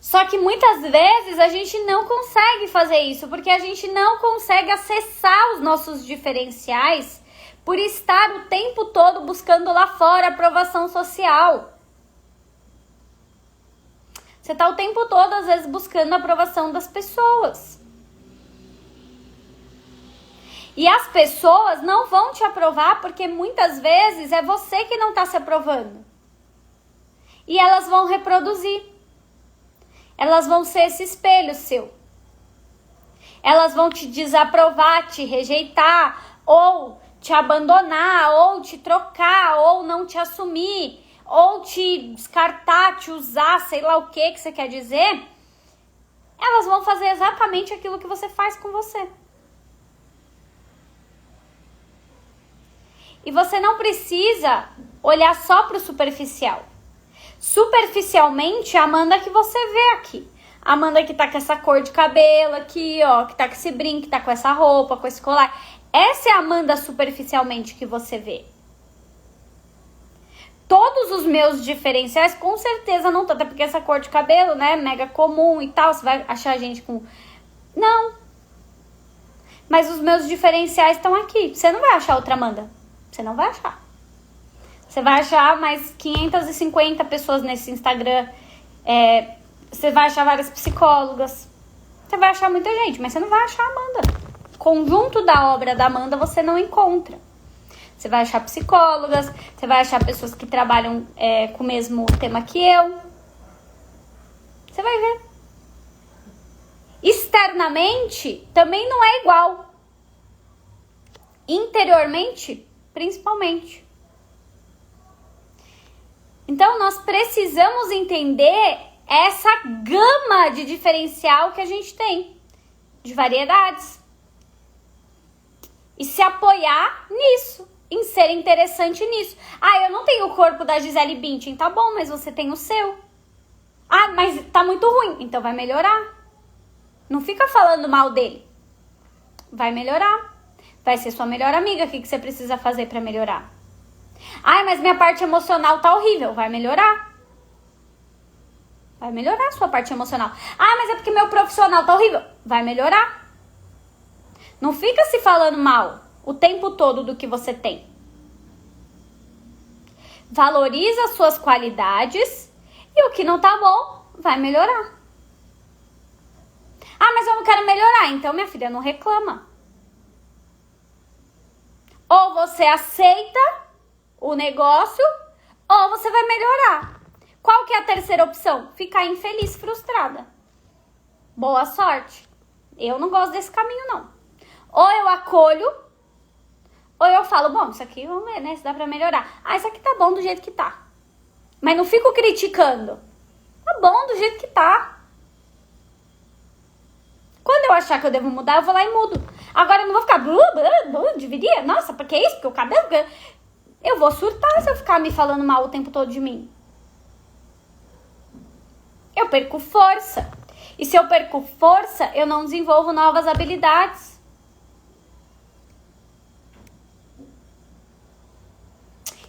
Speaker 1: Só que muitas vezes a gente não consegue fazer isso, porque a gente não consegue acessar os nossos diferenciais por estar o tempo todo buscando lá fora aprovação social. Você está o tempo todo, às vezes, buscando a aprovação das pessoas. E as pessoas não vão te aprovar porque muitas vezes é você que não está se aprovando. E elas vão reproduzir. Elas vão ser esse espelho seu. Elas vão te desaprovar, te rejeitar, ou te abandonar, ou te trocar, ou não te assumir, ou te descartar, te usar, sei lá o que você quer dizer. Elas vão fazer exatamente aquilo que você faz com você. E você não precisa olhar só para o superficial. Superficialmente, a Amanda que você vê aqui. A Amanda que tá com essa cor de cabelo aqui, ó, que tá com esse brinco, que tá com essa roupa, com esse colar. Essa é a Amanda superficialmente que você vê. Todos os meus diferenciais, com certeza não tô, até porque essa cor de cabelo, né, mega comum e tal, você vai achar gente com... Não. Mas os meus diferenciais estão aqui. Você não vai achar outra Amanda. Você não vai achar. Você vai achar mais 550 pessoas nesse Instagram. Você vai achar várias psicólogas. Você vai achar muita gente, mas você não vai achar a Amanda. O conjunto da obra da Amanda você não encontra. Você vai achar psicólogas, você vai achar pessoas que trabalham com o mesmo tema que eu. Você vai ver. Externamente, também não é igual. Interiormente, principalmente. Então, nós precisamos entender essa gama de diferencial que a gente tem, de variedades. E se apoiar nisso, em ser interessante nisso. Ah, eu não tenho o corpo da Gisele Bündchen, tá bom, mas você tem o seu. Ah, mas tá muito ruim, então vai melhorar. Não fica falando mal dele. Vai melhorar. Vai ser sua melhor amiga. O que você precisa fazer pra melhorar? Ai, mas minha parte emocional tá horrível. Vai melhorar. Vai melhorar a sua parte emocional. Ah, mas é porque meu profissional tá horrível. Vai melhorar. Não fica se falando mal o tempo todo do que você tem. Valoriza as suas qualidades e o que não tá bom vai melhorar. Ah, mas eu não quero melhorar. Então, minha filha, não reclama. Ou você aceita o negócio, ou você vai melhorar. Qual que é a terceira opção? Ficar infeliz, frustrada. Boa sorte. Eu não gosto desse caminho, não. Ou eu acolho, ou eu falo, bom, isso aqui, vamos ver, né? Se dá pra melhorar. Ah, isso aqui tá bom do jeito que tá. Mas não fico criticando. Tá bom do jeito que tá. Quando eu achar que eu devo mudar, eu vou lá e mudo. Agora eu não vou ficar... deveria? Nossa, por que isso? Porque o cabelo... Eu vou surtar se eu ficar me falando mal o tempo todo de mim. Eu perco força. E se eu perco força, eu não desenvolvo novas habilidades.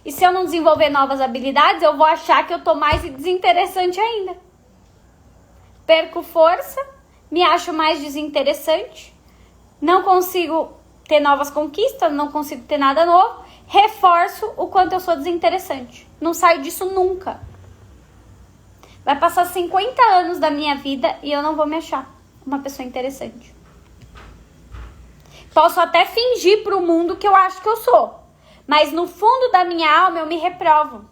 Speaker 1: E se eu não desenvolver novas habilidades, eu vou achar que eu tô mais desinteressante ainda. Perco força, me acho mais desinteressante, não consigo ter novas conquistas, não consigo ter nada novo, reforço o quanto eu sou desinteressante. Não saio disso nunca. Vai passar 50 anos da minha vida e eu não vou me achar uma pessoa interessante. Posso até fingir pro mundo que eu acho que eu sou, mas no fundo da minha alma eu me reprovo.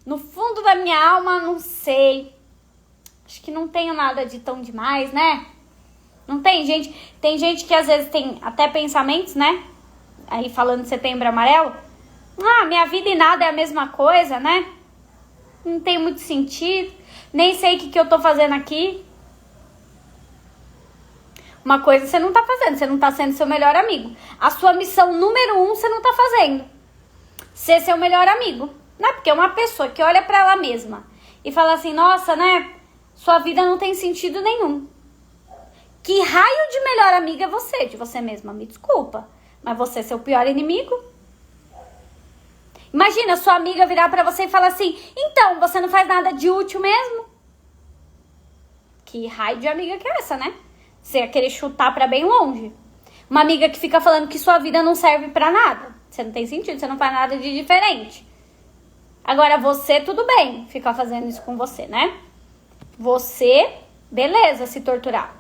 Speaker 1: No fundo da minha alma, não sei. Acho que não tenho nada de tão demais, né? Não tem gente... Tem gente que às vezes tem até pensamentos, né? Aí falando de Setembro Amarelo. Ah, minha vida e nada é a mesma coisa, né? Não tem muito sentido. Nem sei o que eu tô fazendo aqui. Uma coisa você não tá fazendo. Você não tá sendo seu melhor amigo. A sua missão número 1 você não tá fazendo. Ser seu melhor amigo. Não é porque uma pessoa que olha pra ela mesma e fala assim, nossa, né? Sua vida não tem sentido nenhum. Que raio de melhor amiga é você? De você mesma, me desculpa. Mas você é seu pior inimigo. Imagina sua amiga virar pra você e falar assim, então, você não faz nada de útil mesmo? Que raio de amiga que é essa, né? Você ia querer chutar pra bem longe. Uma amiga que fica falando que sua vida não serve pra nada. Você não tem sentido, você não faz nada de diferente. Agora você, tudo bem ficar fazendo isso com você, né? Você, beleza, se torturar.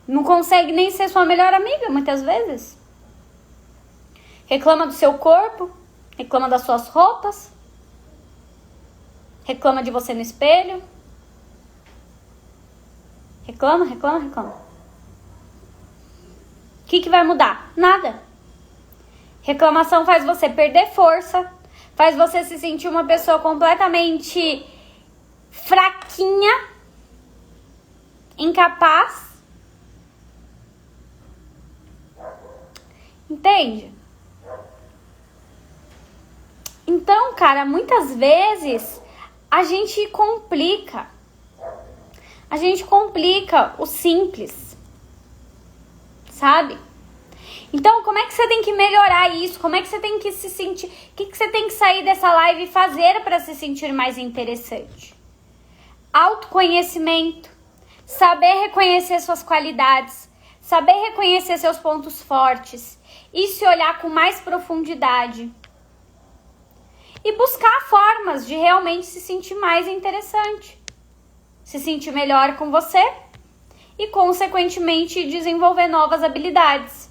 Speaker 1: Não consegue nem ser sua melhor amiga, muitas vezes. Reclama do seu corpo, reclama das suas roupas, reclama de você no espelho. Reclama. O que vai mudar? Nada. Reclamação faz você perder força, faz você se sentir uma pessoa completamente fraquinha, incapaz. Entende? Então, cara, muitas vezes a gente complica. A gente complica o simples, sabe? Então, como é que você tem que melhorar isso? Como é que você tem que se sentir? O que você tem que sair dessa live e fazer para se sentir mais interessante? Autoconhecimento, saber reconhecer suas qualidades, saber reconhecer seus pontos fortes e se olhar com mais profundidade. E buscar formas de realmente se sentir mais interessante. Se sentir melhor com você e, consequentemente, desenvolver novas habilidades.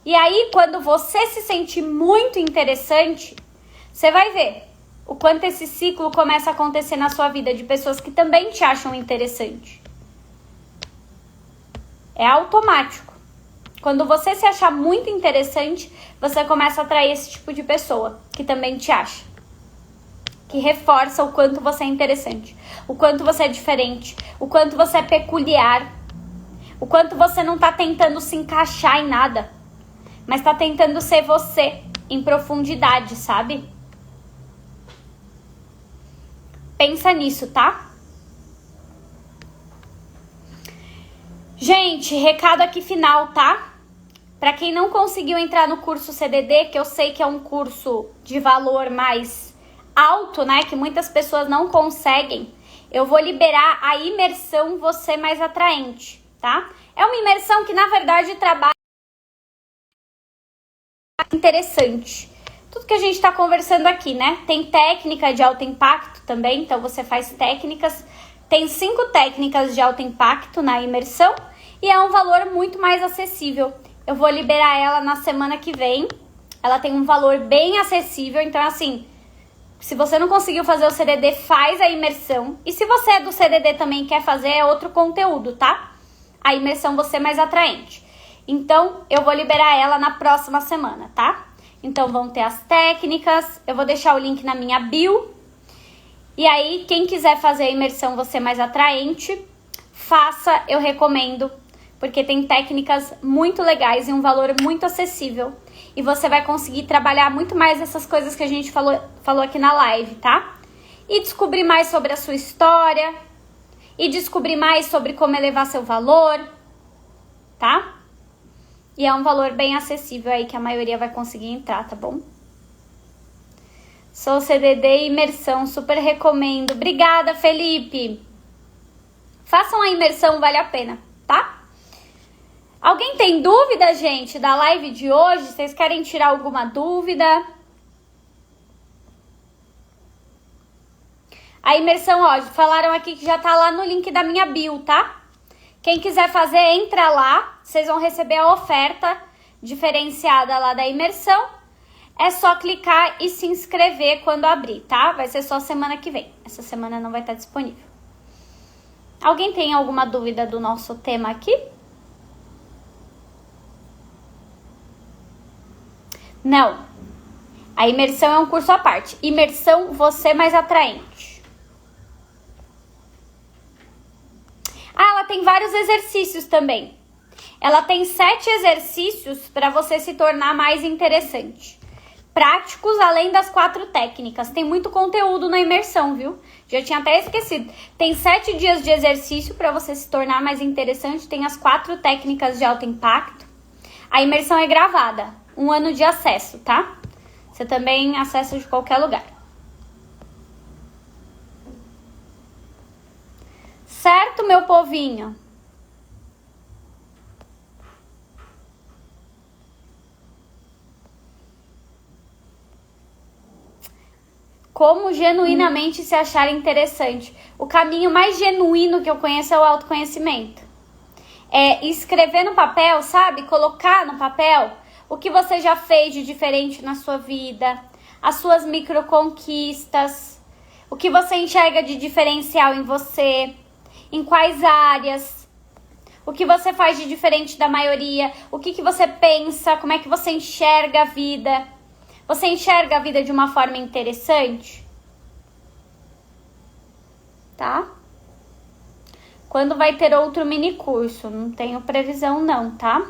Speaker 1: E aí, quando você se sentir muito interessante, você vai ver o quanto esse ciclo começa a acontecer na sua vida de pessoas que também te acham interessante. É automático. Quando você se achar muito interessante, você começa a atrair esse tipo de pessoa que também te acha. Que reforça o quanto você é interessante, o quanto você é diferente, o quanto você é peculiar, o quanto você não tá tentando se encaixar em nada, mas tá tentando ser você em profundidade, sabe? Pensa nisso, tá? Gente, recado aqui final, tá? Pra quem não conseguiu entrar no curso CDD, que eu sei que é um curso de valor mais alto, né? Que muitas pessoas não conseguem. Eu vou liberar a imersão Você Mais Atraente, tá? É uma imersão que, na verdade, trabalha interessante. Tudo que a gente tá conversando aqui, né? Tem técnica de alto impacto também, então você faz técnicas. Tem 5 técnicas de alto impacto na imersão e é um valor muito mais acessível. Eu vou liberar ela na semana que vem. Ela tem um valor bem acessível, então assim, se você não conseguiu fazer o CDD, faz a imersão. E se você é do CDD também e quer fazer, é outro conteúdo, tá? A imersão Você Mais Atraente. Então, eu vou liberar ela na próxima semana, tá? Então, vão ter as técnicas. Eu vou deixar o link na minha bio. E aí, quem quiser fazer a imersão Você Mais Atraente, faça, eu recomendo. Porque tem técnicas muito legais e um valor muito acessível. E você vai conseguir trabalhar muito mais essas coisas que a gente falou aqui na live, tá? E descobrir mais sobre a sua história. E descobrir mais sobre como elevar seu valor, tá? E é um valor bem acessível aí que a maioria vai conseguir entrar, tá bom? Sou CDD e imersão, super recomendo. Obrigada, Felipe! Façam a imersão, vale a pena, tá? Alguém tem dúvida, gente, da live de hoje? Vocês querem tirar alguma dúvida? A imersão, ó, falaram aqui que já tá lá no link da minha bio, tá? Quem quiser fazer, entra lá. Vocês vão receber a oferta diferenciada lá da imersão. É só clicar e se inscrever quando abrir, tá? Vai ser só semana que vem. Essa semana não vai estar disponível. Alguém tem alguma dúvida do nosso tema aqui? Não. A imersão é um curso à parte. Imersão Você Mais Atraente. Ah, ela tem vários exercícios também. Ela tem 7 exercícios para você se tornar mais interessante. Práticos, além das 4 técnicas. Tem muito conteúdo na imersão, viu? Já tinha até esquecido. Tem 7 dias de exercício para você se tornar mais interessante. Tem as 4 técnicas de alto impacto. A imersão é gravada. 1 ano de acesso, tá? Você também acessa de qualquer lugar. Certo, meu povinho? Como genuinamente se achar interessante. O caminho mais genuíno que eu conheço é o autoconhecimento. É escrever no papel, sabe? Colocar no papel o que você já fez de diferente na sua vida, as suas microconquistas, o que você enxerga de diferencial em você, em quais áreas, o que você faz de diferente da maioria, o que você pensa, como é que você enxerga a vida. Você enxerga a vida de uma forma interessante? Tá? Quando vai ter outro mini curso? Não tenho previsão não, tá?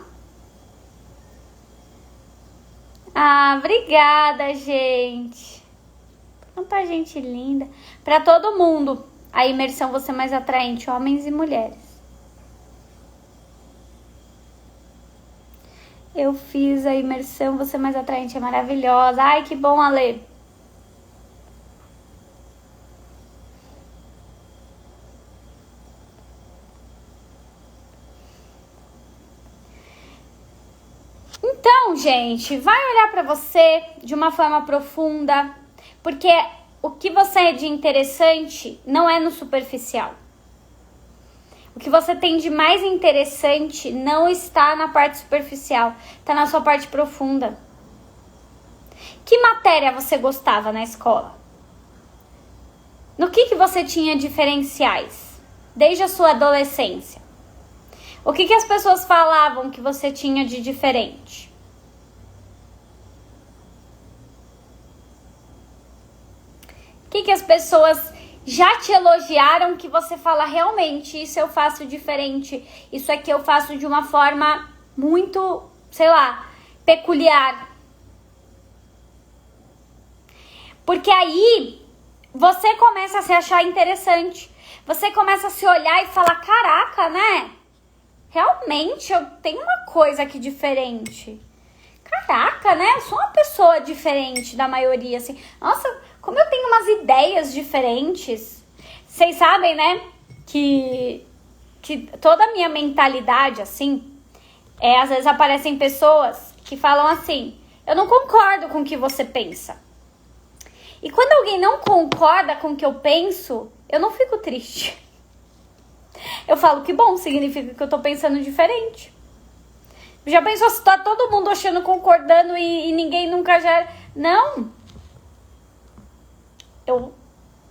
Speaker 1: Ah, obrigada, gente. Quanta gente linda. Para todo mundo, a imersão vai ser mais atraente, homens e mulheres. Eu fiz a imersão, você mais atraente, é maravilhosa. Ai, que bom, Ale. Então, gente, vai olhar pra você de uma forma profunda, porque o que você é de interessante não é no superficial. O que você tem de mais interessante não está na parte superficial, está na sua parte profunda. Que matéria você gostava na escola? No que você tinha diferenciais? Desde a sua adolescência. O que as pessoas falavam que você tinha de diferente? O que as pessoas já te elogiaram que você fala, realmente, isso eu faço diferente, isso aqui eu faço de uma forma muito, sei lá, peculiar. Porque aí você começa a se achar interessante, você começa a se olhar e falar, caraca, né? Realmente eu tenho uma coisa aqui diferente. Caraca, né? Eu sou uma pessoa diferente da maioria, assim. Nossa, como eu tenho umas ideias diferentes. Vocês sabem, né? Que toda a minha mentalidade, assim, às vezes aparecem pessoas que falam assim, eu não concordo com o que você pensa. E quando alguém não concorda com o que eu penso, eu não fico triste. Eu falo que bom, significa que eu tô pensando diferente. Já pensou se tá todo mundo achando, concordando e ninguém nunca já... Não. Eu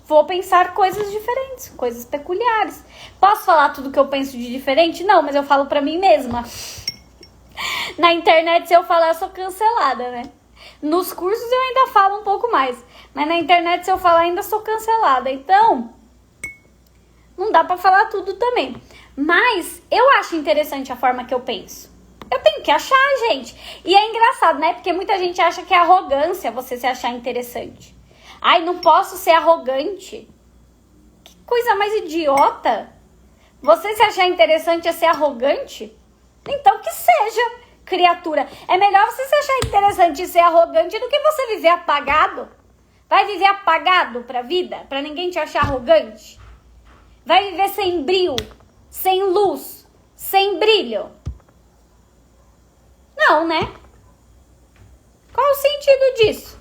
Speaker 1: vou pensar coisas diferentes, coisas peculiares. Posso falar tudo que eu penso de diferente? Não, mas eu falo pra mim mesma. Na internet, se eu falar, eu sou cancelada, né? Nos cursos eu ainda falo um pouco mais. Mas na internet, se eu falar, ainda sou cancelada. Então, não dá pra falar tudo também. Mas eu acho interessante a forma que eu penso. Eu tenho que achar, gente. E é engraçado, né? Porque muita gente acha que é arrogância você se achar interessante. Ai, não posso ser arrogante. Que coisa mais idiota. Você se achar interessante é ser arrogante? Então que seja, criatura. É melhor você se achar interessante e ser arrogante do que você viver apagado. Vai viver apagado pra vida? Pra ninguém te achar arrogante? Vai viver sem brilho, sem luz, sem brilho? Não, né? Qual o sentido disso?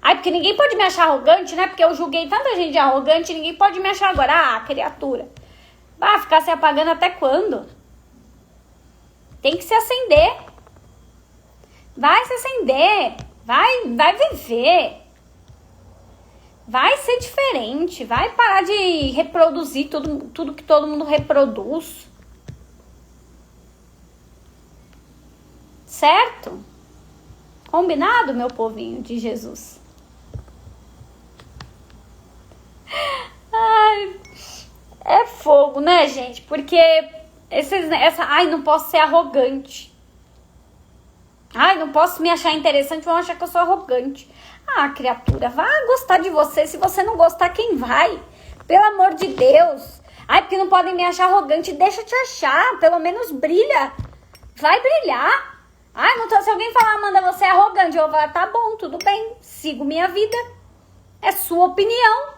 Speaker 1: Ai, porque ninguém pode me achar arrogante, né? Porque eu julguei tanta gente de arrogante, ninguém pode me achar agora. Ah, criatura. Vai ficar se apagando até quando? Tem que se acender. Vai se acender. Vai viver. Vai ser diferente. Vai parar de reproduzir tudo que todo mundo reproduz. Certo? Combinado, meu povinho de Jesus? Ai, é fogo, né, gente? Porque ai, não posso ser arrogante. Ai, não posso me achar interessante, vão achar que eu sou arrogante. Ah, criatura, vá gostar de você. Se você não gostar, quem vai? Pelo amor de Deus. Ai, porque não podem me achar arrogante. Deixa eu te achar, pelo menos brilha. Vai brilhar. Ai, não tô, se alguém falar, Amanda, você é arrogante, eu vou falar, tá bom, tudo bem, sigo minha vida. É sua opinião.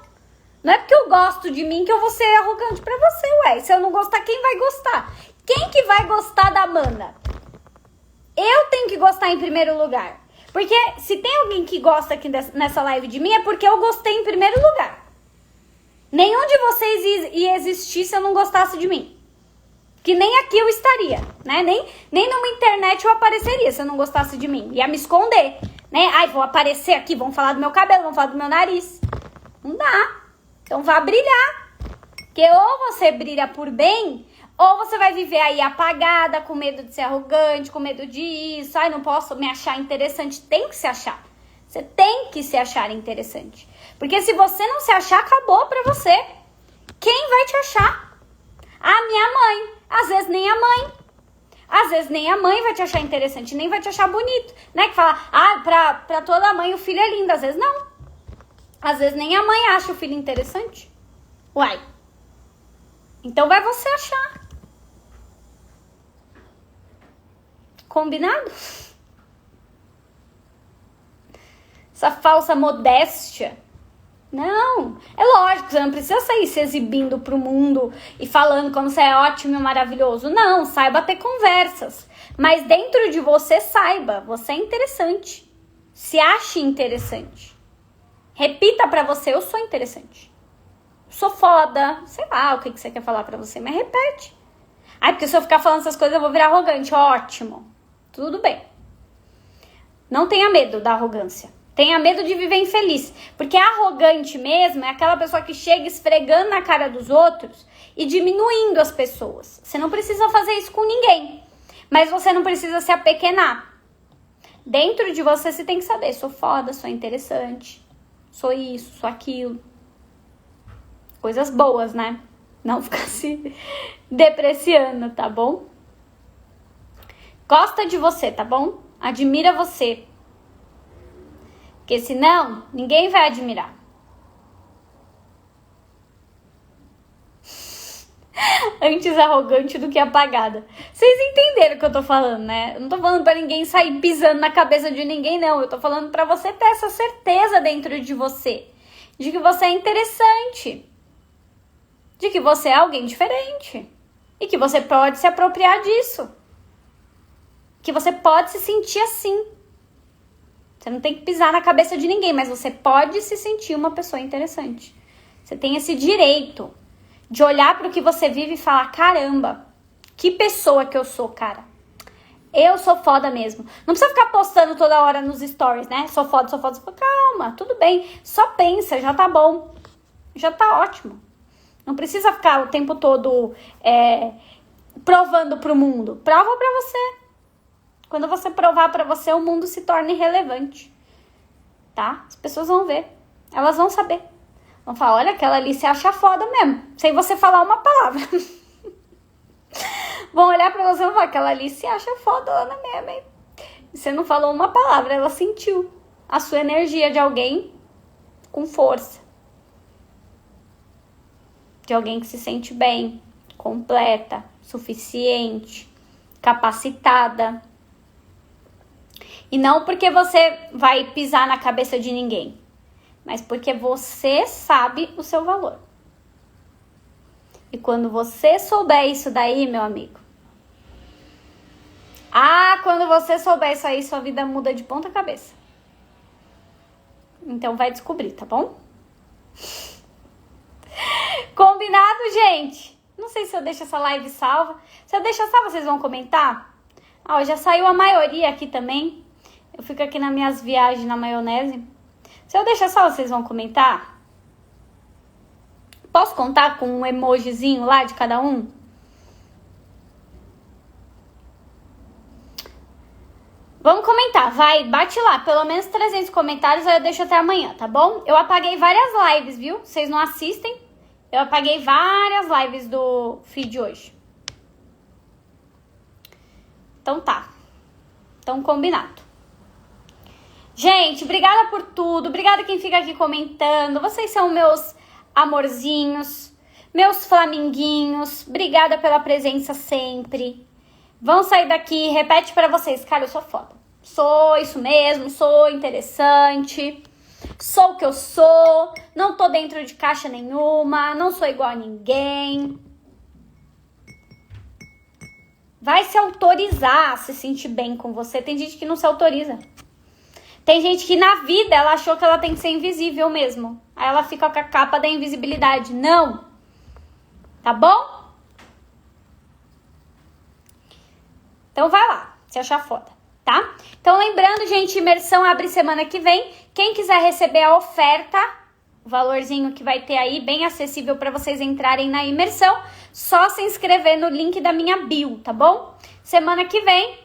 Speaker 1: Não é porque eu gosto de mim que eu vou ser arrogante pra você, ué. Se eu não gostar, quem vai gostar? Quem que vai gostar da Amanda? Eu tenho que gostar em primeiro lugar. Porque se tem alguém que gosta aqui nessa live de mim, é porque eu gostei em primeiro lugar. Nenhum de vocês ia existir se eu não gostasse de mim. Que nem aqui eu estaria, né? Nem numa internet eu apareceria se eu não gostasse de mim. Ia me esconder, né? Ai, vou aparecer aqui, vão falar do meu cabelo, vão falar do meu nariz. Não dá. Então vá brilhar. Porque ou você brilha por bem, ou você vai viver aí apagada, com medo de ser arrogante, com medo de isso. Ai, não posso me achar interessante. Tem que se achar. Você tem que se achar interessante. Porque se você não se achar, acabou pra você. Quem vai te achar? A minha mãe. Às vezes nem a mãe. Às vezes nem a mãe vai te achar interessante, nem vai te achar bonito. Né? Que fala, pra toda mãe o filho é lindo. Às vezes não. Às vezes nem a mãe acha o filho interessante. Uai. Então vai você achar. Combinado? Essa falsa modéstia. Não, é lógico, você não precisa sair se exibindo pro mundo e falando como você é ótimo e maravilhoso. Não, saiba ter conversas. Mas dentro de você, saiba, você é interessante. Se ache interessante. Repita pra você, eu sou interessante. Sou foda. Sei lá o que você quer falar pra você, mas repete. Ai, porque se eu ficar falando essas coisas eu vou virar arrogante. Ótimo. Tudo bem. Não tenha medo da arrogância. Tenha medo de viver infeliz. Porque arrogante mesmo é aquela pessoa que chega esfregando na cara dos outros e diminuindo as pessoas. Você não precisa fazer isso com ninguém. Mas você não precisa se apequenar. Dentro de você tem que saber. Sou foda, sou interessante. Sou isso, sou aquilo. Coisas boas, né? Não ficar se depreciando, tá bom? Gosta de você, tá bom? Admira você. Porque senão, ninguém vai admirar. Antes arrogante do que apagada. Vocês entenderam o que eu tô falando, né? Eu não tô falando pra ninguém sair pisando na cabeça de ninguém, não. Eu tô falando pra você ter essa certeza dentro de você. De que você é interessante. De que você é alguém diferente. E que você pode se apropriar disso. Que você pode se sentir assim. Você não tem que pisar na cabeça de ninguém, mas você pode se sentir uma pessoa interessante. Você tem esse direito de olhar para o que você vive e falar, caramba, que pessoa que eu sou, cara. Eu sou foda mesmo. Não precisa ficar postando toda hora nos stories, né? Sou foda, sou foda, sou foda. Calma, tudo bem. Só pensa, já tá bom. Já tá ótimo. Não precisa ficar o tempo todo provando pro mundo. Prova pra você. Quando você provar pra você, o mundo se torna irrelevante. Tá? As pessoas vão ver. Elas vão saber. Vão falar, olha, aquela ali se acha foda mesmo. Sem você falar uma palavra. Vão olhar pra você e falar, aquela ali se acha fodona mesmo, hein? E você não falou uma palavra, ela sentiu a sua energia de alguém com força. De alguém que se sente bem, completa, suficiente, capacitada. E não porque você vai pisar na cabeça de ninguém, mas porque você sabe o seu valor. E quando você souber isso daí, meu amigo, quando você souber isso aí, sua vida muda de ponta cabeça. Então vai descobrir, tá bom? Combinado, gente? Não sei se eu deixo essa live salva. Se eu deixar salva, vocês vão comentar? Já saiu a maioria aqui também. Eu fico aqui nas minhas viagens na maionese. Se eu deixar salva, vocês vão comentar? Posso contar com um emojizinho lá de cada um? Vamos comentar, vai, bate lá. Pelo menos 300 comentários, aí eu deixo até amanhã, tá bom? Eu apaguei várias lives, viu? Vocês não assistem? Eu apaguei várias lives do feed hoje. Então tá. Então combinado. Gente, obrigada por tudo. Obrigada quem fica aqui comentando. Vocês são meus amorzinhos, meus flaminguinhos. Obrigada pela presença sempre. Vão sair daqui, repete pra vocês. Cara, eu sou foda. Sou isso mesmo, sou interessante. Sou o que eu sou. Não tô dentro de caixa nenhuma. Não sou igual a ninguém. Vai se autorizar a se sentir bem com você. Tem gente que não se autoriza. Tem gente que na vida ela achou que ela tem que ser invisível mesmo. Aí ela fica com a capa da invisibilidade. Não. Tá bom? Então vai lá, se achar foda, tá? Então lembrando, gente, imersão abre semana que vem. Quem quiser receber a oferta, o valorzinho que vai ter aí, bem acessível para vocês entrarem na imersão, só se inscrever no link da minha bio, tá bom? Semana que vem,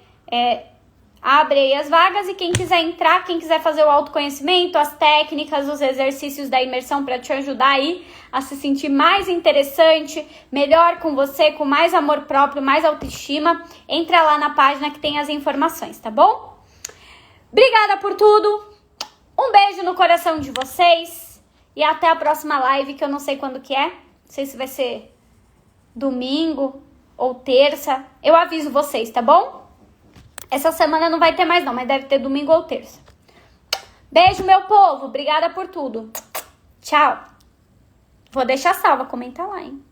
Speaker 1: abre aí as vagas e quem quiser entrar, quem quiser fazer o autoconhecimento, as técnicas, os exercícios da imersão para te ajudar aí a se sentir mais interessante, melhor com você, com mais amor próprio, mais autoestima, entra lá na página que tem as informações, tá bom? Obrigada por tudo, um beijo no coração de vocês e até a próxima live, que eu não sei quando que é, não sei se vai ser domingo ou terça, eu aviso vocês, tá bom? Essa semana não vai ter mais não, mas deve ter domingo ou terça. Beijo, meu povo. Obrigada por tudo. Tchau. Vou deixar salva, comenta lá, hein?